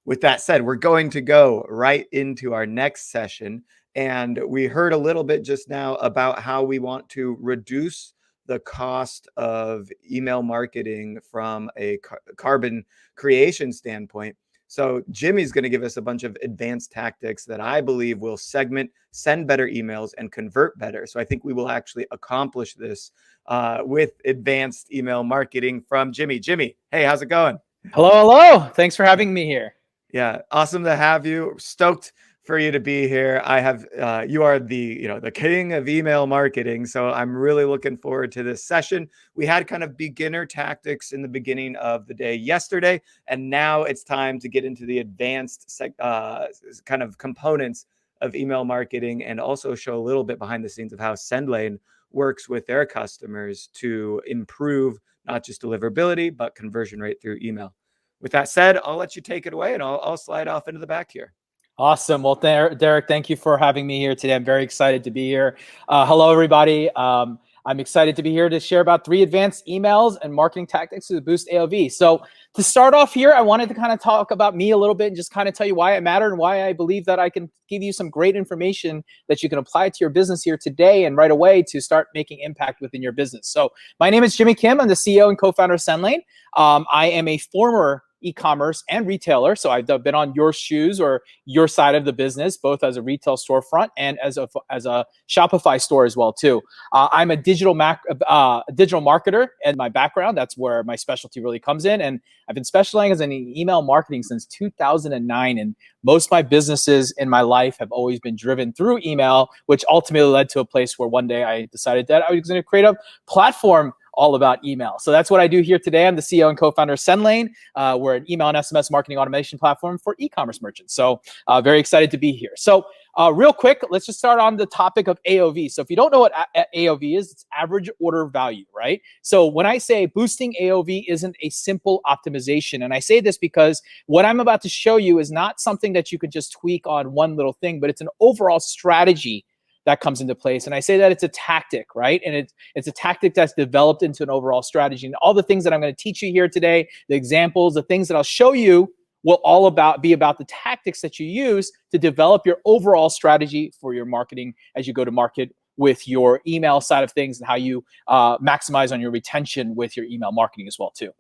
with that said, we're going to go right into our next session. And we heard a little bit just now about how we want to reduce the cost of email marketing from a carbon creation standpoint. So Jimmy's going to give us a bunch of advanced tactics that I believe will segment, send better emails, and convert better. So I think we will actually accomplish this with advanced email marketing from Jimmy. Jimmy, hey, how's it going? Hello, hello. Thanks for having me here. Yeah, awesome to have you. Stoked for you to be here. I have you are the king of email marketing, so I'm really looking forward to this session. We had kind of beginner tactics in the beginning of the day yesterday, and now it's time to get into the advanced kind of components of email marketing, and also show a little bit behind the scenes of how SendLane works with their customers to improve not just deliverability but conversion rate through email. With that said, I'll let you take it away, and I'll slide off into the back here. Awesome. Well, Derek, thank you for having me here today. I'm very excited to be here. Hello, everybody. I'm excited to be here to share about 3 advanced emails and marketing tactics to boost AOV. So to start off here, I wanted to kind of talk about me a little bit and just kind of tell you why it mattered and why I believe that I can give you some great information that you can apply to your business here today and right away to start making impact within your business. So my name is Jimmy Kim. I'm the CEO and co-founder of SendLane. I am a former e-commerce and retailer. So I've been on your shoes or your side of the business, both as a retail storefront and as a Shopify store as well too. I'm a digital marketer in my background. That's where my specialty really comes in. And I've been specializing in email marketing since 2009. And most of my businesses in my life have always been driven through email, which ultimately led to a place where one day I decided that I was going to create a platform all about email. So that's what I do here today. I'm the CEO and co-founder of SendLane. We're an email and SMS marketing automation platform for e-commerce merchants. So very excited to be here. So real quick, let's just start on the topic of AOV. So if you don't know what AOV is, it's average order value, right? So when I say boosting AOV isn't a simple optimization, and I say this because what I'm about to show you is not something that you could just tweak on one little thing, but it's an overall strategy that comes into place. And I say that it's a tactic, right? And it's a tactic that's developed into an overall strategy. And all the things that I'm going to teach you here today, the examples, the things that I'll show you will all be about the tactics that you use to develop your overall strategy for your marketing as you go to market with your email side of things and how you maximize on your retention with your email marketing as well too.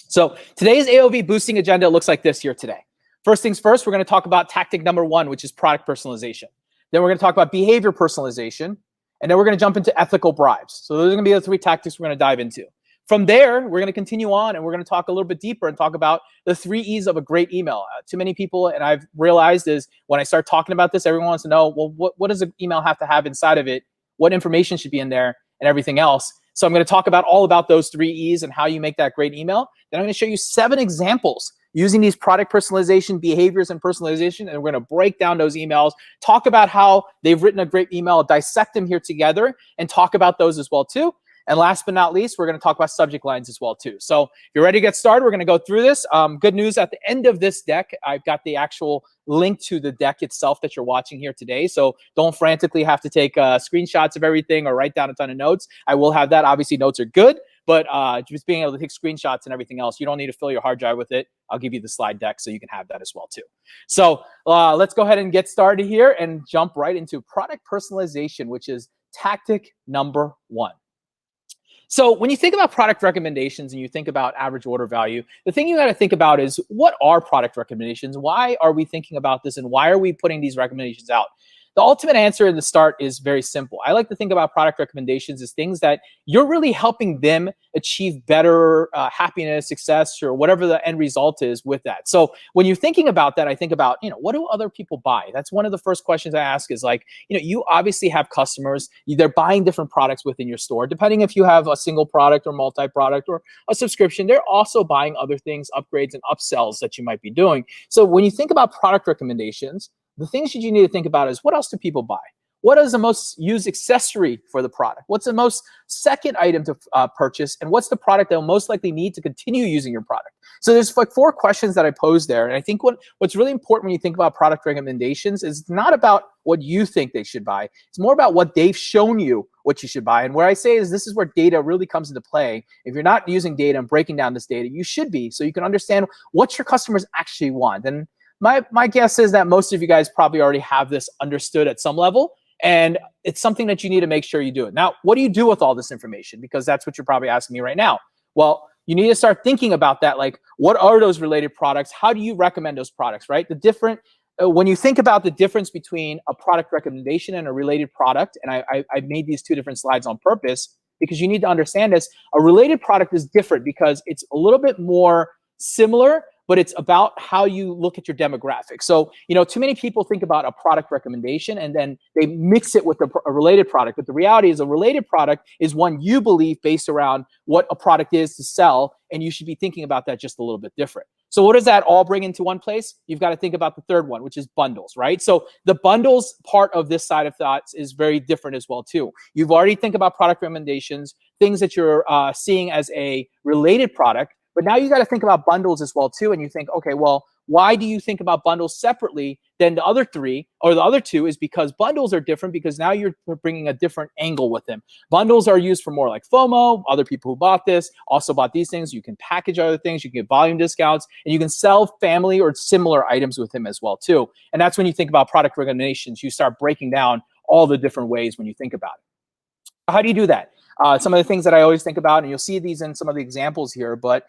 So today's AOV boosting agenda looks like this here today. First things first, we're going to talk about tactic number 1, which is product personalization. Then we're going to talk about behavior personalization, and then we're going to jump into ethical bribes. So those are going to be the 3 tactics we're going to dive into. From there, we're going to continue on, and we're going to talk a little bit deeper and talk about the 3 E's of a great email. Too many people, and I've realized, is when I start talking about this, everyone wants to know, well, what does an email have to have inside of it? What information should be in there and everything else? So I'm going to talk about all about those 3 E's and how you make that great email. Then I'm going to show you 7 examples using these product personalization, behaviors, and personalization, and we're going to break down those emails, talk about how they've written a great email, dissect them here together, and talk about those as well too. And last but not least, we're going to talk about subject lines as well too. So if you're ready to get started, we're going to go through this. Good news, at the end of this deck, I've got the actual link to the deck itself that you're watching here today. So don't frantically have to take screenshots of everything or write down a ton of notes. I will have that. Obviously, notes are good, but just being able to take screenshots and everything else, you don't need to fill your hard drive with it. I'll give you the slide deck so you can have that as well too. So let's go ahead and get started here and jump right into product personalization, which is tactic number 1. So when you think about product recommendations and you think about average order value, the thing you got to think about is, what are product recommendations? Why are we thinking about this, and why are we putting these recommendations out? The ultimate answer in the start is very simple. I like to think about product recommendations as things that you're really helping them achieve better happiness, success, or whatever the end result is with that. So when you're thinking about that, I think about, what do other people buy? That's one of the first questions I ask is like, you obviously have customers, they're buying different products within your store. Depending if you have a single product or multi-product or a subscription, they're also buying other things, upgrades and upsells that you might be doing. So when you think about product recommendations, the things that you need to think about is, what else do people buy? what is the most used accessory for the product? What's the most second item to purchase? And what's the product that will most likely need to continue using your product? So there's like 4 questions that I posed there. And I think what's really important when you think about product recommendations is not about what you think they should buy. It's more about what they've shown you what you should buy. And where I say is this is where data really comes into play. If you're not using data and breaking down this data, you should be, so you can understand what your customers actually want. And my guess is that most of you guys probably already have this understood at some level. And it's something that you need to make sure you do it. Now, what do you do with all this information? Because that's what you're probably asking me right now. Well, you need to start thinking about that. Like, what are those related products? How do you recommend those products, right? When you think about the difference between a product recommendation and a related product, and I made these 2 different slides on purpose because you need to understand this. A related product is different because it's a little bit more similar, but it's about how you look at your demographic. So, too many people think about a product recommendation and then they mix it with a related product. But the reality is a related product is one you believe based around what a product is to sell, and you should be thinking about that just a little bit different. So what does that all bring into one place? You've got to think about the third one, which is bundles, right? So the bundles part of this side of thoughts is very different as well too. You've already think about product recommendations, things that you're seeing as a related product, but now you got to think about bundles as well too. And you think, okay, well, why do you think about bundles separately than the other 3 or the other 2? Is because bundles are different because now you're bringing a different angle with them. Bundles are used for more like FOMO, other people who bought this also bought these things. You can package other things, you can get volume discounts, and you can sell family or similar items with them as well too. And that's when you think about product recommendations, you start breaking down all the different ways when you think about it. How do you do that? Some of the things that I always think about, and you'll see these in some of the examples here, but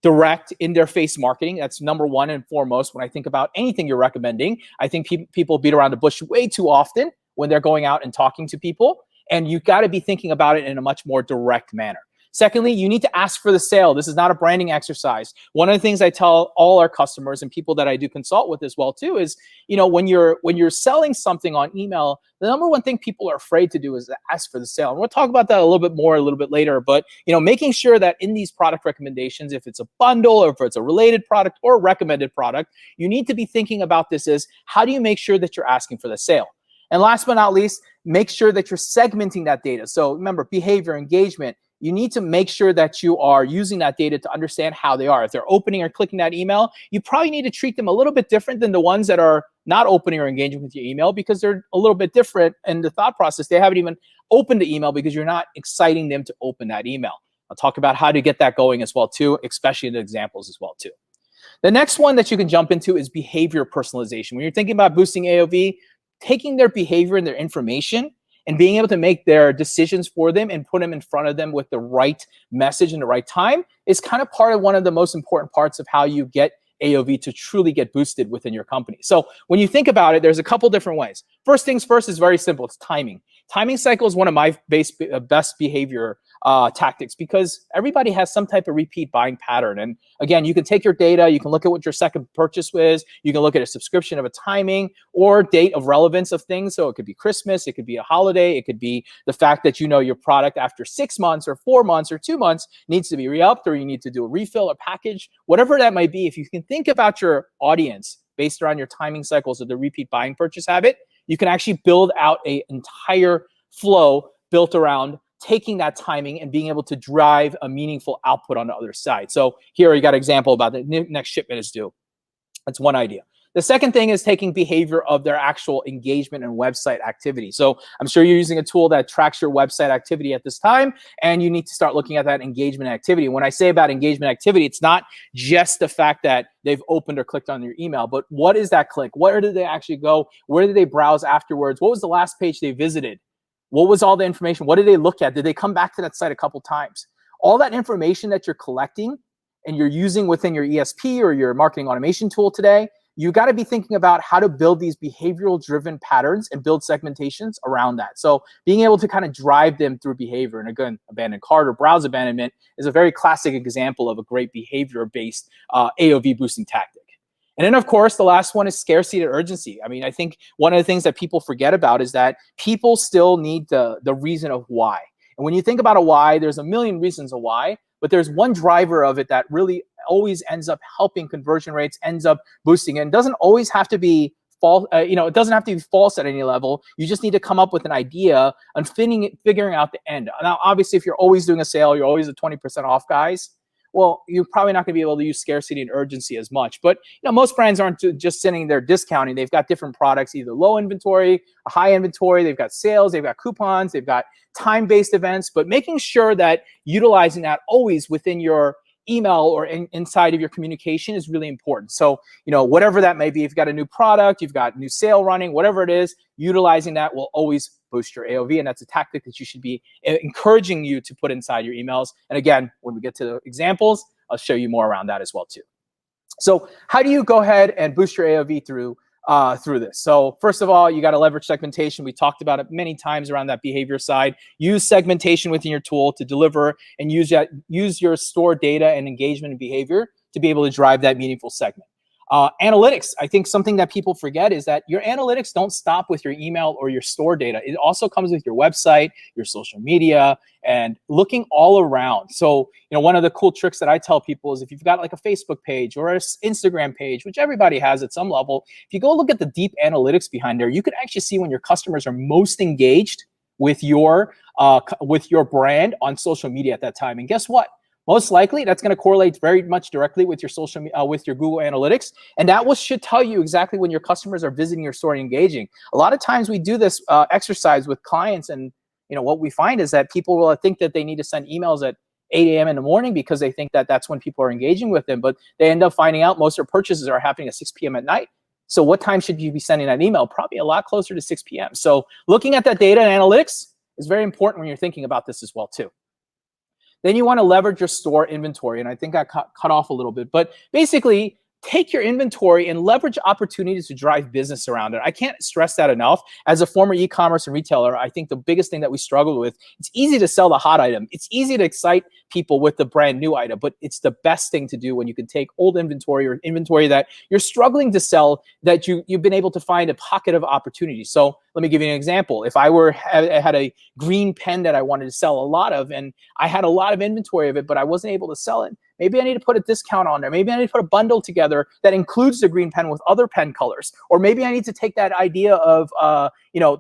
direct in-their-face marketing. That's number 1 and foremost when I think about anything you're recommending. I think people beat around the bush way too often when they're going out and talking to people, and you've got to be thinking about it in a much more direct manner. Secondly, you need to ask for the sale. This is not a branding exercise. One of the things I tell all our customers and people that I do consult with as well too is, when you're selling something on email, the number 1 thing people are afraid to do is to ask for the sale. And we'll talk about that a little bit later. But making sure that in these product recommendations, if it's a bundle or if it's a related product or a recommended product, you need to be thinking about this as how do you make sure that you're asking for the sale? And last but not least, make sure that you're segmenting that data. So remember, behavior, engagement. You need to make sure that you are using that data to understand how they are. If they're opening or clicking that email, you probably need to treat them a little bit different than the ones that are not opening or engaging with your email because they're a little bit different in the thought process. They haven't even opened the email because you're not exciting them to open that email. I'll talk about how to get that going as well too, especially in the examples as well too. The next one that you can jump into is behavior personalization. When you're thinking about boosting AOV, taking their behavior and their information and being able to make their decisions for them and put them in front of them with the right message and the right time is kind of part of one of the most important parts of how you get AOV to truly get boosted within your company. So when you think about it, there's a couple different ways. First things first is very simple. It's timing. Timing cycle is one of my best behavior tactics because everybody has some type of repeat buying pattern. And again, you can take your data, you can look at what your second purchase was, you can look at a subscription of a timing or date of relevance of things. So it could be Christmas, it could be a holiday, it could be the fact that your product after 6 months or 4 months or 2 months needs to be re-upped or you need to do a refill or package, whatever that might be. If you can think about your audience based around your timing cycles of the repeat buying purchase habit, you can actually build out an entire flow built around taking that timing and being able to drive a meaningful output on the other side. So here you got an example about the next shipment is due. That's one idea. The second thing is taking behavior of their actual engagement and website activity. So I'm sure you're using a tool that tracks your website activity at this time, and you need to start looking at that engagement activity. When I say about engagement activity, it's not just the fact that they've opened or clicked on your email, but what is that click? Where did they actually go? Where did they browse afterwards? What was the last page they visited? What was all the information? What did they look at? Did they come back to that site a couple times? All that information that you're collecting and you're using within your ESP or your marketing automation tool today, you got to be thinking about how to build these behavioral driven patterns and build segmentations around that. So being able to kind of drive them through behavior. And again, abandoned cart or browse abandonment is a very classic example of a great behavior based AOV boosting tactic. And then, of course, the last one is scarcity and urgency. I mean, I think one of the things that people forget about is that people still need the reason of why. And when you think about a why, there's a million reasons of why, but there's one driver of it that really always ends up helping conversion rates, ends up boosting it. And doesn't always have to be false. It doesn't have to be false at any level. You just need to come up with an idea and figuring out the end. Now, obviously, if you're always doing a sale, you're always a 20% off, guys. Well, you're probably not going to be able to use scarcity and urgency as much. But most brands aren't just sitting there discounting. They've got different products, either low inventory, a high inventory. They've got sales, they've got coupons, they've got time-based events. But making sure that utilizing that always within your email or inside of your communication is really important. So, whatever that may be, if you've got a new product, you've got new sale running, whatever it is, utilizing that will always boost your AOV. And that's a tactic that you should be encouraging you to put inside your emails. And again, when we get to the examples, I'll show you more around that as well too. So how do you go ahead and boost your AOV through this? So first of all, you got to leverage segmentation. We talked about it many times around that behavior side. Use segmentation within your tool to deliver and use your store data and engagement and behavior to be able to drive that meaningful segment. Analytics, I think something that people forget is that your analytics don't stop with your email or your store data. It also comes with your website, your social media, and looking all around. So, one of the cool tricks that I tell people is if you've got like a Facebook page or an Instagram page, which everybody has at some level, if you go look at the deep analytics behind there, you can actually see when your customers are most engaged with your brand on social media at that time. And guess what? Most likely, that's going to correlate very much directly with your with your Google Analytics, and that should tell you exactly when your customers are visiting your store and engaging. A lot of times, we do this exercise with clients, and what we find is that people will think that they need to send emails at 8 a.m. in the morning because they think that that's when people are engaging with them, but they end up finding out most of their purchases are happening at 6 p.m. at night. So, what time should you be sending that email? Probably a lot closer to 6 p.m. So, looking at that data and analytics is very important when you're thinking about this as well too. Then you want to leverage your store inventory. And I think I cut off a little bit, but basically take your inventory and leverage opportunities to drive business around it. I can't stress that enough. As a former e-commerce and retailer, I think the biggest thing that we struggle with, it's easy to sell the hot item. It's easy to excite people with the brand new item, but it's the best thing to do when you can take old inventory or inventory that you're struggling to sell, that you've been able to find a pocket of opportunity. So let me give you an example. If I had a green pen that I wanted to sell a lot of, and I had a lot of inventory of it, but I wasn't able to sell it, maybe I need to put a discount on there. Maybe I need to put a bundle together that includes the green pen with other pen colors. Or maybe I need to take that idea of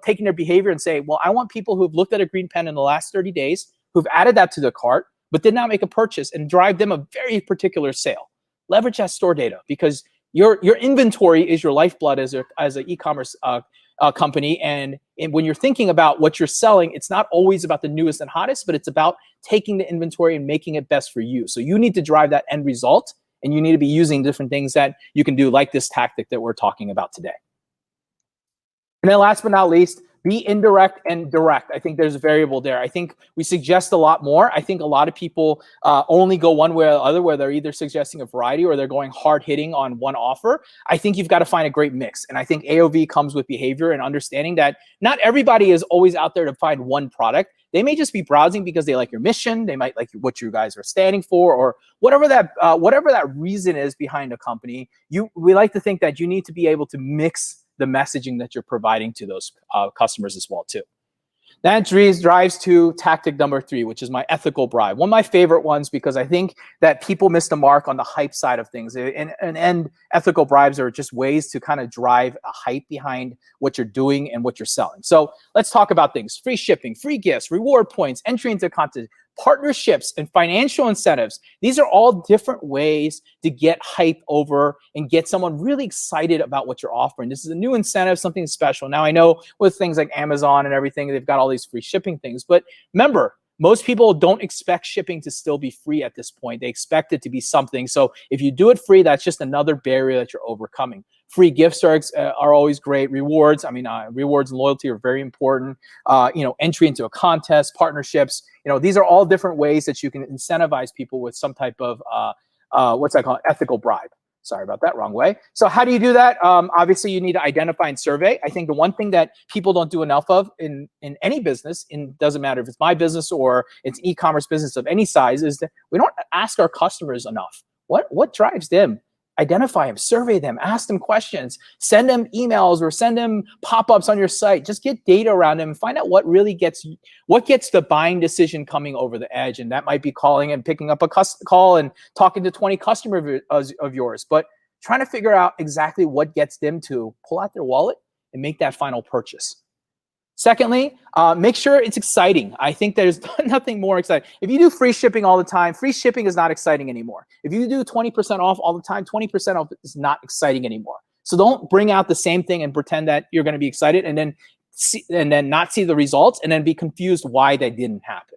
taking their behavior and say, well, I want people who've looked at a green pen in the last 30 days, who've added that to the cart, but did not make a purchase, and drive them a very particular sale. Leverage that store data, because your inventory is your lifeblood as an e-commerce company. And when you're thinking about what you're selling, it's not always about the newest and hottest, but it's about taking the inventory and making it best for you. So you need to drive that end result, and you need to be using different things that you can do, like this tactic that we're talking about today. And then last but not least, be indirect and direct. I think there's a variable there. I think we suggest a lot more. I think a lot of people only go one way or the other, where they're either suggesting a variety or they're going hard hitting on one offer. I think you've got to find a great mix. And I think AOV comes with behavior and understanding that not everybody is always out there to find one product. They may just be browsing because they like your mission. They might like what you guys are standing for, or whatever that reason is behind a company. We like to think that you need to be able to mix the messaging that you're providing to those customers as well too. That drives to tactic number 3, which is my ethical bribe. One of my favorite ones, because I think that people miss the mark on the hype side of things. And ethical bribes are just ways to kind of drive a hype behind what you're doing and what you're selling. So let's talk about things: free shipping, free gifts, reward points, entry into content, partnerships, and financial incentives. These are all different ways to get hype over and get someone really excited about what you're offering. This is a new incentive, something special. Now, I know with things like Amazon and everything, they've got all these free shipping things, but remember, most people don't expect shipping to still be free at this point. They expect it to be something. So if you do it free, that's just another barrier that you're overcoming. Free gifts are always great. Rewards, rewards and loyalty are very important. Entry into a contest, partnerships. These are all different ways that you can incentivize people with some type of ethical bribe. Sorry about that, wrong way. So how do you do that? Obviously, you need to identify and survey. I think the one thing that people don't do enough of in any business, and doesn't matter if it's my business or it's e-commerce business of any size, is that we don't ask our customers enough. What drives them? Identify them, survey them, ask them questions, send them emails or send them pop-ups on your site. Just get data around them and find out what gets the buying decision coming over the edge. And that might be calling and picking up a call and talking to 20 customers of yours. But trying to figure out exactly what gets them to pull out their wallet and make that final purchase. Secondly, make sure it's exciting. I think there's nothing more exciting. If you do free shipping all the time, free shipping is not exciting anymore. If you do 20% off all the time, 20% off is not exciting anymore. So don't bring out the same thing and pretend that you're going to be excited and then not see the results and then be confused why they didn't happen.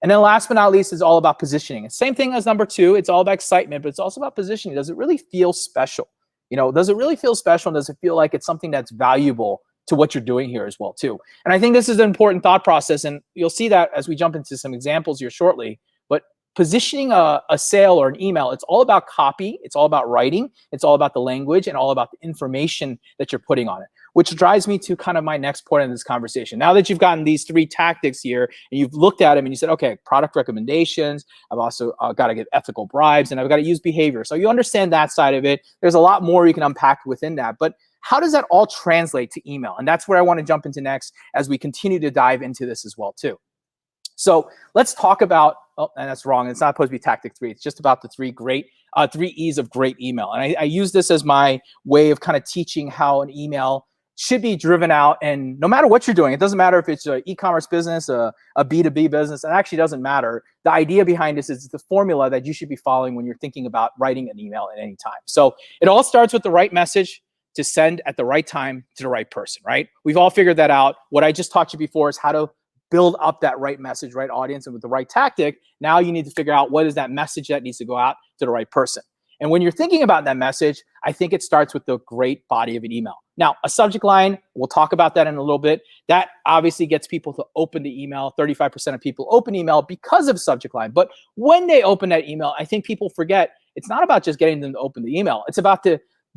And then last but not least is all about positioning. Same thing as number 2. It's all about excitement, but it's also about positioning. Does it really feel special? Does it really feel special? And does it feel like it's something that's valuable to what you're doing here as well too? And I think this is an important thought process, and you'll see that as we jump into some examples here shortly. But positioning a sale or an email, it's all about copy, it's all about writing, it's all about the language, and all about the information that you're putting on it, which drives me to kind of my next point in this conversation. Now that you've gotten these 3 tactics here and you've looked at them and you said, okay, product recommendations, I've also got to give ethical bribes, and I've got to use behavior. So you understand that side of it. There's a lot more you can unpack within that. But how does that all translate to email? And that's where I want to jump into next as we continue to dive into this as well too. So let's talk about, oh, and that's wrong. It's not supposed to be tactic 3. It's just about the 3 E's of great email. And I use this as my way of kind of teaching how an email should be driven out. And no matter what you're doing, it doesn't matter if it's an e-commerce business, a B2B business, it actually doesn't matter. The idea behind this is the formula that you should be following when you're thinking about writing an email at any time. So it all starts with the right message to send at the right time to the right person, right? We've all figured that out. What I just taught you before is how to build up that right message, right audience, and with the right tactic. Now you need to figure out what is that message that needs to go out to the right person. And when you're thinking about that message, I think it starts with the great body of an email. Now, a subject line, we'll talk about that in a little bit. That obviously gets people to open the email. 35% of people open email because of subject line. But when they open that email, I think people forget it's not about just getting them to open the email. It's about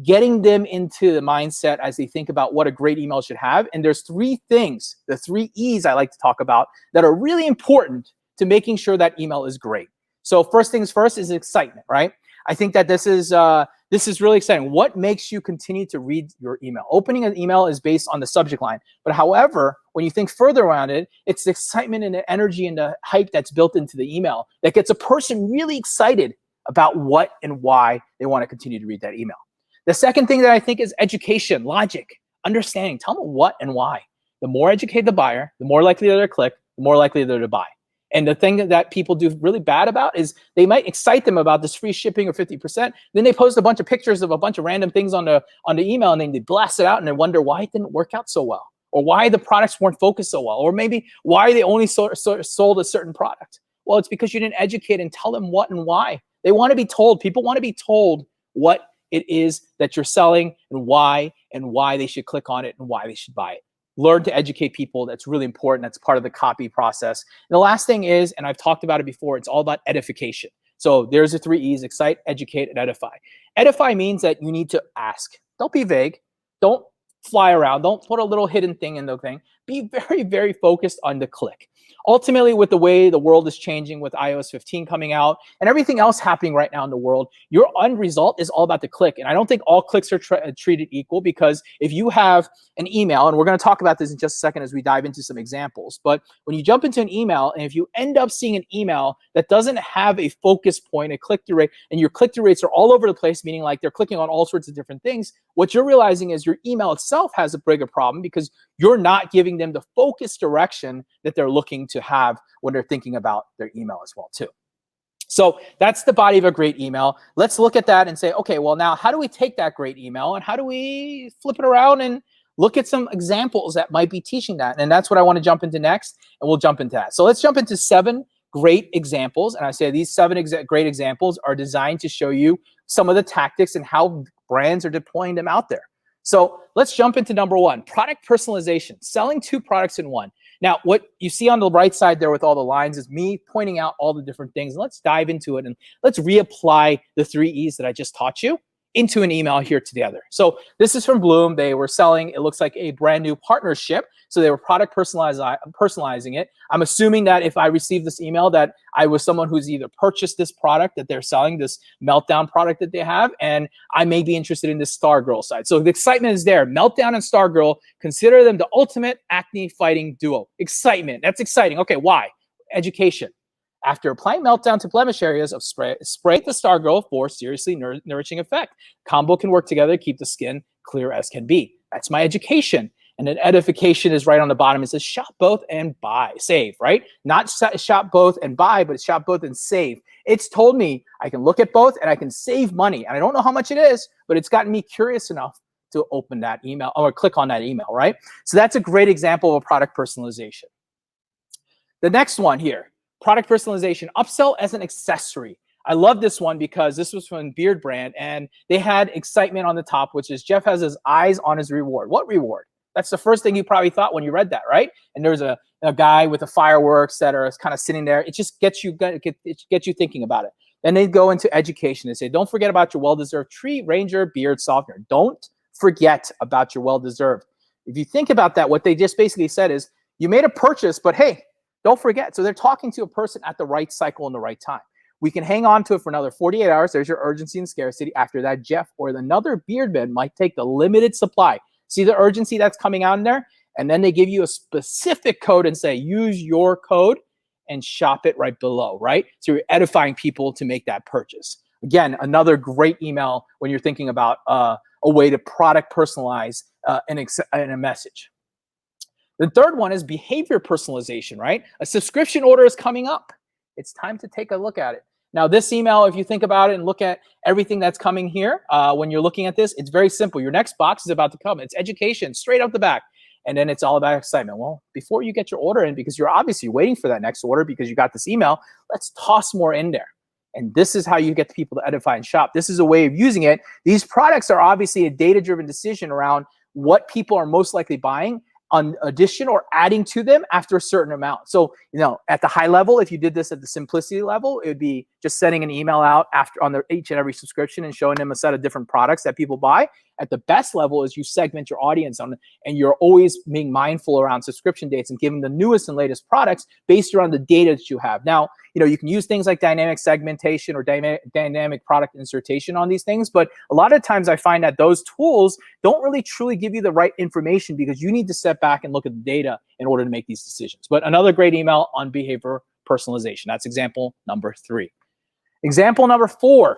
getting them into the mindset as they think about what a great email should have. And there's 3 things, the 3 E's I like to talk about, that are really important to making sure that email is great. So first things first is excitement, right? I think that this is really exciting. What makes you continue to read your email? Opening an email is based on the subject line. But however, when you think further around it, it's the excitement and the energy and the hype that's built into the email that gets a person really excited about what and why they want to continue to read that email. The second thing that I think is education, logic, understanding. Tell them what and why. The more educate the buyer, the more likely they're to click, the more likely they're to buy. And the thing that people do really bad about is they might excite them about this free shipping or 50%. Then they post a bunch of pictures of a bunch of random things on the email, and then they blast it out and they wonder why it didn't work out so well, or why the products weren't focused so well, or maybe why they only sold a certain product. Well, it's because you didn't educate and tell them what and why. They want to be told. People want to be told what it is that you're selling and why they should click on it and why they should buy it. Learn to educate people. That's really important. That's part of the copy process. And the last thing is, and I've talked about it before, it's all about edification. So there's the 3 E's: excite, educate, and edify. Edify means that you need to ask. Don't be vague. Don't fly around. Don't put a little hidden thing in the thing. Be very, very focused on the click. Ultimately, with the way the world is changing with iOS 15 coming out and everything else happening right now in the world, your end result is all about the click. And I don't think all clicks are treated equal, because if you have an email, and we're going to talk about this in just a second as we dive into some examples, but when you jump into an email and if you end up seeing an email that doesn't have a focus point, a click-through rate, and your click-through rates are all over the place, meaning like they're clicking on all sorts of different things, what you're realizing is your email itself has a bigger problem, because you're not giving them the focused direction that they're looking to have when they're thinking about their email as well too. So that's the body of a great email. Let's look at that and say, okay, well now how do we take that great email and how do we flip it around and look at some examples that might be teaching that? And that's what I want to jump into next, and we'll jump into that. So let's jump into 7 great examples. And I say these 7 great examples are designed to show you some of the tactics and how brands are deploying them out there. So let's jump into number 1, product personalization, selling 2 products in one. Now, what you see on the right side there with all the lines is me pointing out all the different things. Let's dive into it and let's reapply the 3 E's that I just taught you into an email here together. So this is from Bloom. They were selling, it looks like, a brand new partnership. So they were product personalizing it. I'm assuming that if I received this email that I was someone who's either purchased this product that they're selling, this Meltdown product that they have, and I may be interested in this Stargirl side. So the excitement is there. Meltdown and Stargirl, consider them the ultimate acne fighting duo. Excitement. That's exciting. Okay, why? Education. After applying meltdown to blemish areas of spray the Star Girl for seriously nourishing effect. Combo can work together to keep the skin clear as can be. That's my education. And then edification is right on the bottom. It says shop both and buy, save, right? Not shop both and buy, but shop both and save. It's told me I can look at both and I can save money. And I don't know how much it is, but it's gotten me curious enough to open that email or click on that email, right? So that's a great example of a product personalization. The next one here, product personalization, upsell as an accessory. I love this one because this was from Beard Brand and they had excitement on the top, which is Jeff has his eyes on his reward. What reward? That's the first thing you probably thought when you read that, right? And there's a guy with the fireworks that are kind of sitting there. It just gets you thinking about it. Then they go into education and say, don't forget about your well-deserved tree, ranger, beard softener. Don't forget about your well-deserved. If you think about that, what they just basically said is you made a purchase, but hey, don't forget. So they're talking to a person at the right cycle and the right time. We can hang on to it for another 48 hours. There's your urgency and scarcity. After that, Jeff or another beardman might take the limited supply. See the urgency that's coming out in there? And then they give you a specific code and say, use your code and shop it right below, right? So you're edifying people to make that purchase. Again, another great email when you're thinking about a way to product personalize in a message. The third one is behavior personalization, right? A subscription order is coming up. It's time to take a look at it. Now, this email, if you think about it and look at everything that's coming here, when you're looking at this, it's very simple. Your next box is about to come. It's education, straight out the back. And then it's all about excitement. Well, before you get your order in, because you're obviously waiting for that next order because you got this email, let's toss more in there. And this is how you get the people to edify and shop. This is a way of using it. These products are obviously a data-driven decision around what people are most likely buying on addition or adding to them after a certain amount. So, at the high level, if you did this at the simplicity level, it would be just sending an email out on each and every subscription and showing them a set of different products that people buy. At the best level is you segment your audience and you're always being mindful around subscription dates and giving the newest and latest products based around the data that you have. Now, you can use things like dynamic segmentation or dynamic product insertion on these things, but a lot of times I find that those tools don't really truly give you the right information because you need to step back and look at the data in order to make these decisions. But another great email on behavior personalization. That's example number 3. Example number 4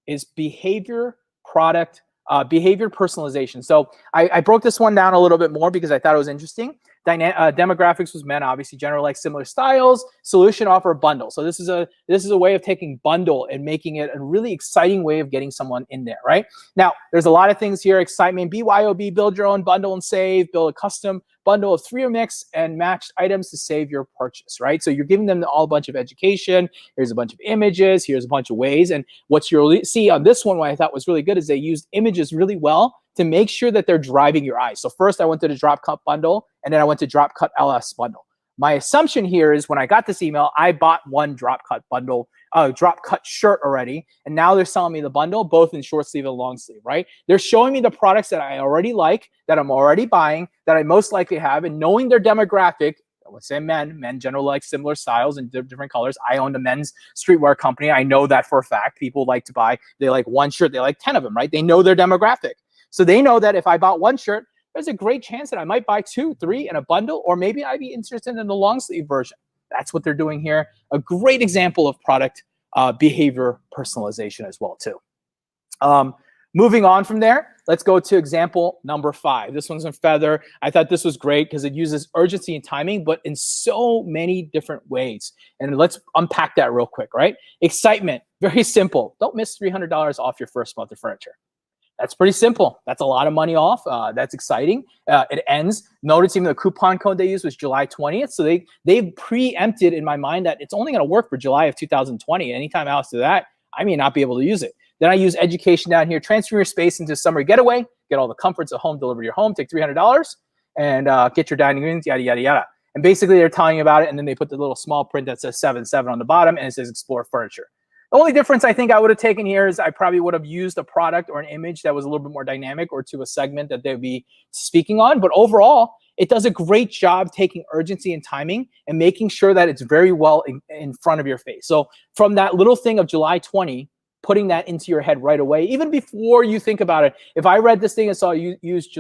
is behavior personalization. So I broke this one down a little bit more because I thought it was interesting. Demographics was men, obviously, general like similar styles. Solution offer bundle. So this is a way of taking bundle and making it a really exciting way of getting someone in there, right? Now, there's a lot of things here. Excitement, BYOB, build your own bundle and save, build a custom bundle of 3 or mix and matched items to save your purchase, right? So you're giving them all a bunch of education. Here's a bunch of images. Here's a bunch of ways. And what you'll see on this one, what I thought was really good is they used images really well to make sure that they're driving your eyes. So first I went to the drop cut bundle and then I went to drop cut LS bundle. My assumption here is when I got this email, I bought one drop cut bundle, drop cut shirt already. And now they're selling me the bundle, both in short sleeve and long sleeve, right? They're showing me the products that I already like, that I'm already buying, that I most likely have, and knowing their demographic. Let's say men generally like similar styles and different colors. I own a men's streetwear company. I know that for a fact. People like to buy, they like one shirt, they like 10 of them, right? They know their demographic. So they know that if I bought one shirt, there's a great chance that I might buy 2, 3 in a bundle, or maybe I'd be interested in the long sleeve version. That's what they're doing here. A great example of product behavior personalization as well too. Moving on from there, let's go to example number 5. This one's in Feather. I thought this was great because it uses urgency and timing, but in so many different ways. And let's unpack that real quick, right? Excitement, very simple. Don't miss $300 off your first month of furniture. That's pretty simple. That's a lot of money off. That's exciting. It ends. Notice even the coupon code they used was July 20th. So they've preempted in my mind that it's only going to work for July of 2020. Anytime after that, I may not be able to use it. Then I use education down here. Transfer your space into summer getaway. Get all the comforts of home delivered to your home. Take $300 and get your dining rooms, yada, yada, yada. And basically they're telling you about it. And then they put the little small print that says 77 on the bottom and it says explore furniture. The only difference I think I would have taken here is I probably would have used a product or an image that was a little bit more dynamic or to a segment that they'd be speaking on. But overall, it does a great job taking urgency and timing and making sure that it's very well in front of your face. So from that little thing of July 20, putting that into your head right away, even before you think about it. If I read this thing and saw you use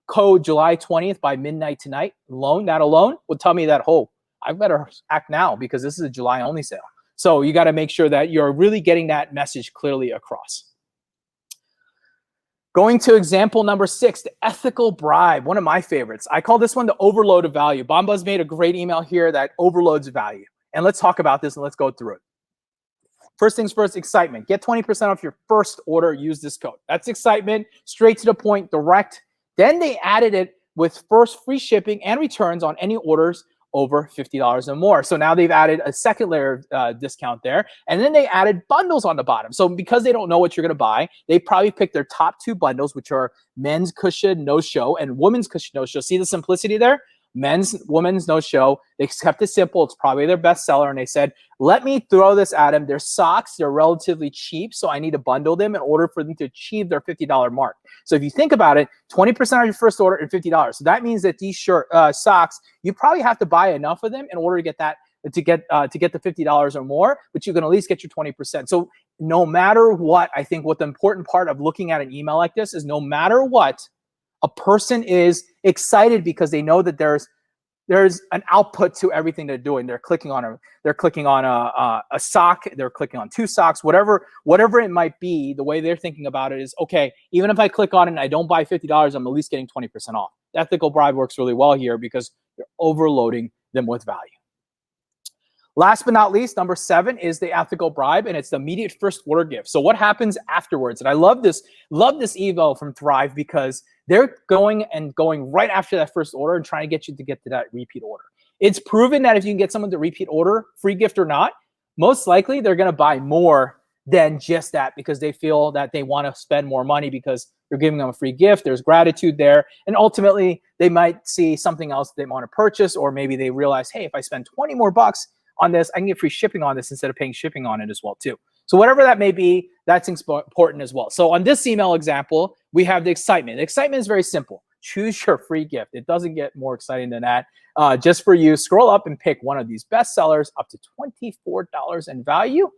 code July 20th by midnight tonight, that alone would tell me that, oh, I better act now because this is a July only sale. So you got to make sure that you're really getting that message clearly across. Going to example number 6, the ethical bribe, one of my favorites. I call this one the overload of value. Bombas made a great email here that overloads value. And let's talk about this and let's go through it. First things first, excitement. Get 20% off your first order. Use this code. That's excitement, straight to the point, direct. Then they added it with first free shipping and returns on any orders over $50 or more. So now they've added a second layer of discount there. And then they added bundles on the bottom. So because they don't know what you're going to buy, they probably picked their top 2 bundles, which are men's cushion no-show and women's cushion no-show. See the simplicity there? Men's, women's no-show. They kept it simple. It's probably their best seller. And they said, let me throw this at them. They're socks. They're relatively cheap. So I need to bundle them in order for them to achieve their $50 mark. So if you think about it, 20% of your first order and $50. So that means that these socks, you probably have to buy enough of them in order to get that, to get the $50 or more, but you can at least get your 20%. So no matter what, I think what the important part of looking at an email like this is no matter what, a person is excited because they know that there's an output to everything they're doing. They're clicking on a sock, they're clicking on 2 socks, whatever it might be. The way they're thinking about it is, okay, even if I click on it and I don't buy $50, I'm at least getting 20% off. The ethical bribe works really well here because you're overloading them with value. Last but not least, number 7 is the ethical bribe, and it's the immediate first order gift. So what happens afterwards? And I love this email from Thrive because they're going right after that first order and trying to get you to get to that repeat order. It's proven that if you can get someone to repeat order, free gift or not, most likely they're going to buy more than just that because they feel that they want to spend more money because you're giving them a free gift. There's gratitude there. And ultimately, they might see something else they want to purchase, or maybe they realize, hey, if I spend 20 more bucks on this, I can get free shipping on this instead of paying shipping on it as well too. So whatever that may be, that's important as well. So on this email example, we have the excitement. The excitement is very simple. Choose your free gift. It doesn't get more exciting than that. Just for you, scroll up and pick one of these best sellers up to $24 in value,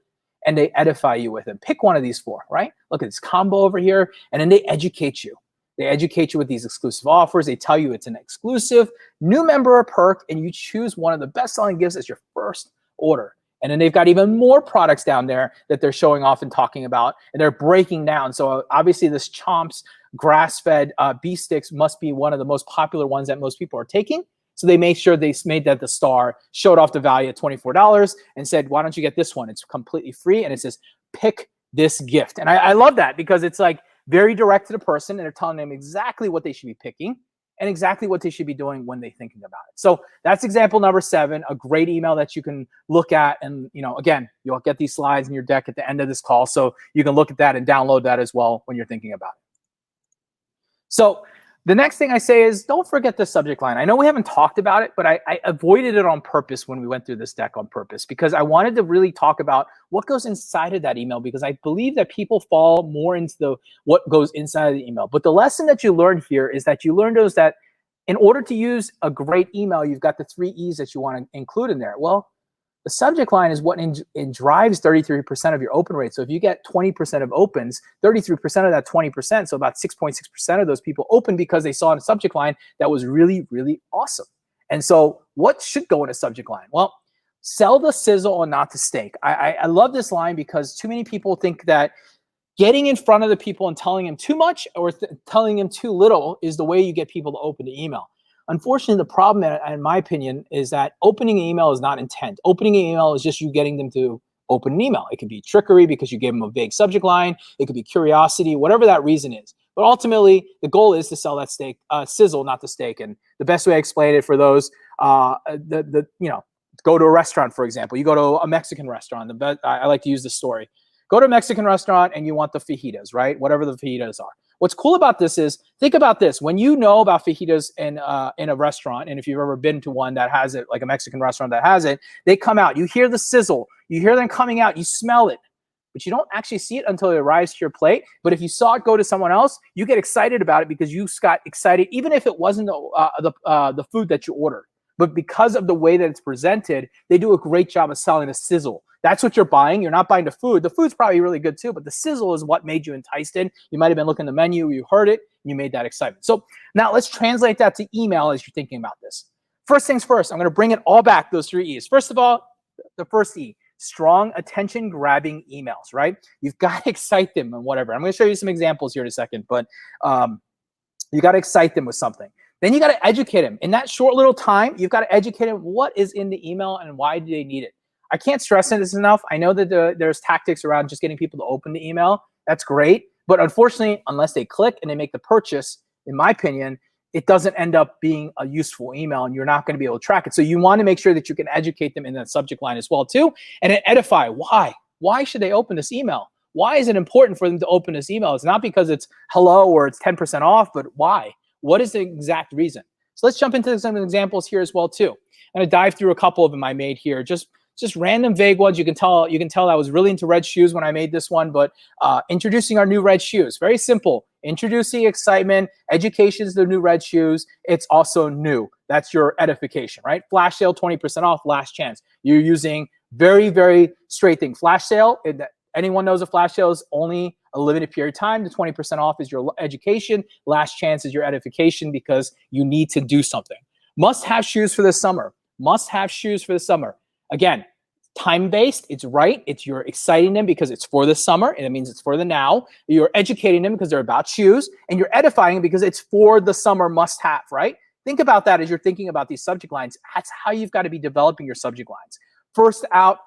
and they edify you with it. Pick one of these 4, right? Look at this combo over here, and then they educate you. They educate you with these exclusive offers. They tell you it's an exclusive new member or perk, and you choose one of the best-selling gifts as your first order. And then they've got even more products down there that they're showing off and talking about, and they're breaking down. So obviously this Chomps grass-fed beef sticks must be one of the most popular ones that most people are taking. So they made sure they made that the star, showed off the value at $24 and said, why don't you get this one? It's completely free. And it says, pick this gift. And I love that because it's like very direct to the person, and they're telling them exactly what they should be picking and exactly what they should be doing when they're thinking about it. So that's example number 7, a great email that you can look at. And, again, you'll get these slides in your deck at the end of this call. So you can look at that and download that as well when you're thinking about it. So the next thing I say is don't forget the subject line. I know we haven't talked about it, but I avoided it on purpose when we went through this deck on purpose because I wanted to really talk about what goes inside of that email because I believe that people fall more into what goes inside of the email. But the lesson that you learn here is that you learn those that in order to use a great email, you've got the 3 E's that you want to include in there. Well, the subject line is what drives 33% of your open rate. So if you get 20% of opens, 33% of that 20%, so about 6.6% of those people open because they saw a subject line that was really, really awesome. And so what should go in a subject line? Well, sell the sizzle and not the steak. I love this line because too many people think that getting in front of the people and telling them too much or telling them too little is the way you get people to open the email. Unfortunately, the problem, in my opinion, is that opening an email is not intent. Opening an email is just you getting them to open an email. It could be trickery because you gave them a vague subject line. It could be curiosity, whatever that reason is. But ultimately, the goal is to sell that steak, sizzle, not the steak. And the best way I explain it for those, go to a restaurant, for example. You go to a Mexican restaurant. I like to use this story. Go to a Mexican restaurant and you want the fajitas, right? Whatever the fajitas are. What's cool about this is, think about this. When you know about fajitas in a restaurant, and if you've ever been to one that has it, like a Mexican restaurant that has it, they come out. You hear the sizzle. You hear them coming out. You smell it. But you don't actually see it until it arrives to your plate. But if you saw it go to someone else, you get excited about it because you got excited, even if it wasn't the food that you ordered. But because of the way that it's presented, they do a great job of selling the sizzle. That's what you're buying. You're not buying the food. The food's probably really good too, but the sizzle is what made you enticed in. You might have been looking at the menu, you heard it, and you made that excitement. So now let's translate that to email as you're thinking about this. First things first, I'm going to bring it all back, those 3 E's. First of all, the first E, strong attention grabbing emails, right? You've got to excite them and whatever. I'm going to show you some examples here in a second, but you got to excite them with something. Then you got to educate them. In that short little time, you've got to educate them what is in the email and why do they need it. I can't stress this enough. I know that there's tactics around just getting people to open the email. That's great. But unfortunately, unless they click and they make the purchase, in my opinion, it doesn't end up being a useful email and you're not going to be able to track it. So you want to make sure that you can educate them in that subject line as well too. And then edify. Why? Why should they open this email? Why is it important for them to open this email? It's not because it's hello or it's 10% off, but why? What is the exact reason? So let's jump into some examples here as well too. I'm going to dive through a couple of them I made here. Just random vague ones. You can tell I was really into red shoes when I made this one, but introducing our new red shoes. Very simple. Introducing excitement, education is the new red shoes. It's also new. That's your edification, right? Flash sale, 20% off, last chance. You're using very, very straight thing. Flash sale, anyone knows a flash sale is only a limited period of time. The 20% off is your education. Last chance is your edification because you need to do something. Must have shoes for the summer. Must have shoes for the summer. Again, time-based, it's right. You're exciting them because it's for the summer, and it means it's for the now. You're educating them because they're about shoes, and you're edifying them because it's for the summer must-have, right? Think about that as you're thinking about these subject lines. That's how you've got to be developing your subject lines. First out,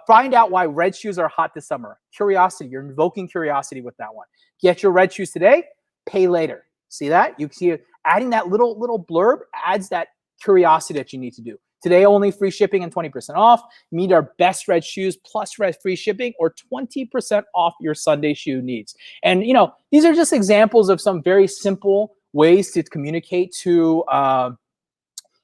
find out why red shoes are hot this summer. Curiosity. You're invoking curiosity with that one. Get your red shoes today, pay later. See that? You see adding that little blurb adds that curiosity that you need to do. Today only free shipping and 20% off. Meet our best red shoes plus red free shipping or 20% off your Sunday shoe needs. And these are just examples of some very simple ways to communicate to write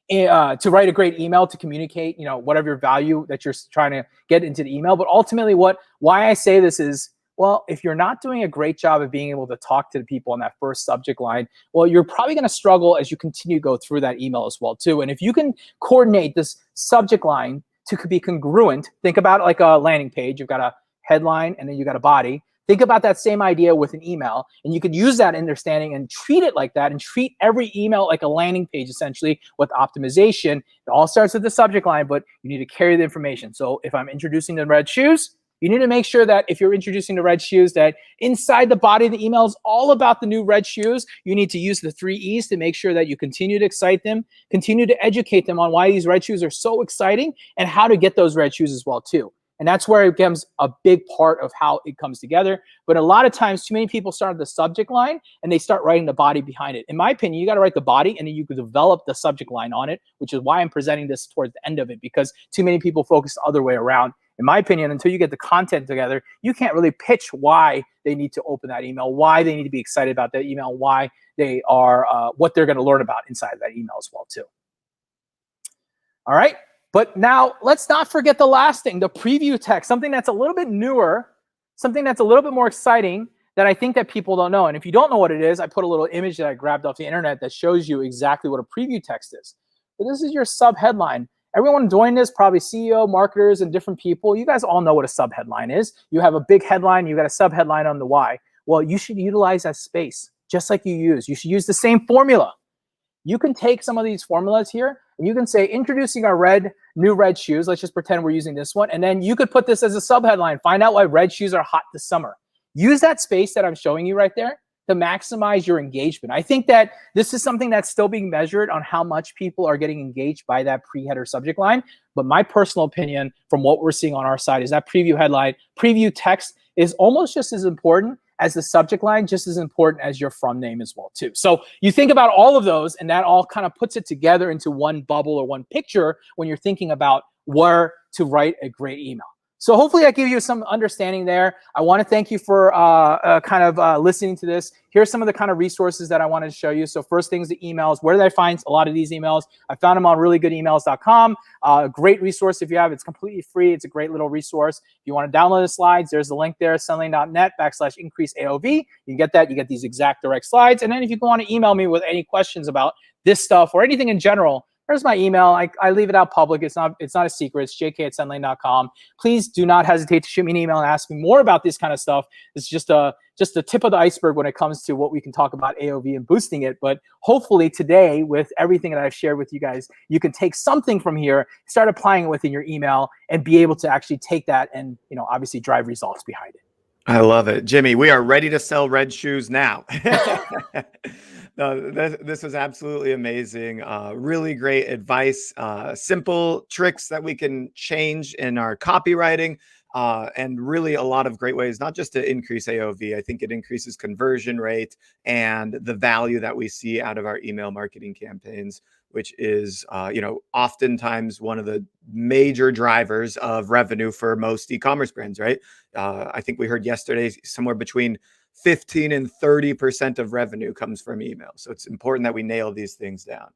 a great email, to communicate, whatever your value that you're trying to get into the email. But ultimately why I say this is, well, if you're not doing a great job of being able to talk to the people on that first subject line, well, you're probably going to struggle as you continue to go through that email as well too. And if you can coordinate this subject line to be congruent, think about it like a landing page. You've got a headline and then you got a body. Think about that same idea with an email, and you could use that understanding and treat it like that and treat every email like a landing page, essentially, with optimization. It all starts with the subject line, but you need to carry the information. So if I'm introducing the red shoes, you need to make sure that if you're introducing the red shoes, that inside the body of the email is all about the new red shoes. You need to use the 3 E's to make sure that you continue to excite them, continue to educate them on why these red shoes are so exciting and how to get those red shoes as well too. And that's where it becomes a big part of how it comes together. But a lot of times, too many people start the subject line and they start writing the body behind it. In my opinion, you got to write the body and then you can develop the subject line on it, which is why I'm presenting this towards the end of it, because too many people focus the other way around. In my opinion, until you get the content together, you can't really pitch why they need to open that email, why they need to be excited about that email, why they are, what they're going to learn about inside of that email as well too. All right. But now let's not forget the last thing, the preview text, something that's a little bit newer, something that's a little bit more exciting that I think that people don't know. And if you don't know what it is, I put a little image that I grabbed off the internet that shows you exactly what a preview text is. But this is your sub headline. Everyone joined this, probably CEO, marketers, and different people. You guys all know what a sub headline is. You have a big headline, you got a sub headline on the why. Well, you should utilize that space just like you should use the same formula. You can take some of these formulas here and you can say introducing our new red shoes. Let's just pretend we're using this one. And then you could put this as a sub headline. Find out why red shoes are hot this summer. Use that space that I'm showing you right there to maximize your engagement. I think that this is something that's still being measured on how much people are getting engaged by that pre-header subject line. But my personal opinion from what we're seeing on our side is that preview headline, preview text is almost just as important as the subject line, just as important as your from name as well too. So you think about all of those and that all kind of puts it together into one bubble or one picture when you're thinking about where to write a great email. So hopefully I give you some understanding there. I want to thank you for listening to this. Here's some of the kind of resources that I wanted to show you. So first things, the emails. Where did I find a lot of these emails? I found them on reallygoodemails.com. Great resource if you have. It's completely free. It's a great little resource. If you want to download the slides, there's the link there, selling.net/increase AOV. You can get that. You get these exact direct slides. And then if you want to email me with any questions about this stuff or anything in general, There's my email. I leave it out public. It's not a secret. It's jk@sendlane.com. Please do not hesitate to shoot me an email and ask me more about this kind of stuff. It's just the tip of the iceberg when it comes to what we can talk about AOV and boosting it. But hopefully today, with everything that I've shared with you guys, you can take something from here, start applying it within your email, and be able to actually take that and, obviously drive results behind it. I love it. Jimmy, we are ready to sell red shoes now. No, this was absolutely amazing. Really great advice, simple tricks that we can change in our copywriting, and really a lot of great ways, not just to increase AOV. I think it increases conversion rate and the value that we see out of our email marketing campaigns, which is, oftentimes one of the major drivers of revenue for most e-commerce brands, right? I think we heard yesterday somewhere between 15 and 30% of revenue comes from email. So it's important that we nail these things down.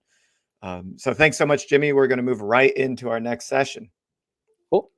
So thanks so much, Jimmy. We're going to move right into our next session. Cool.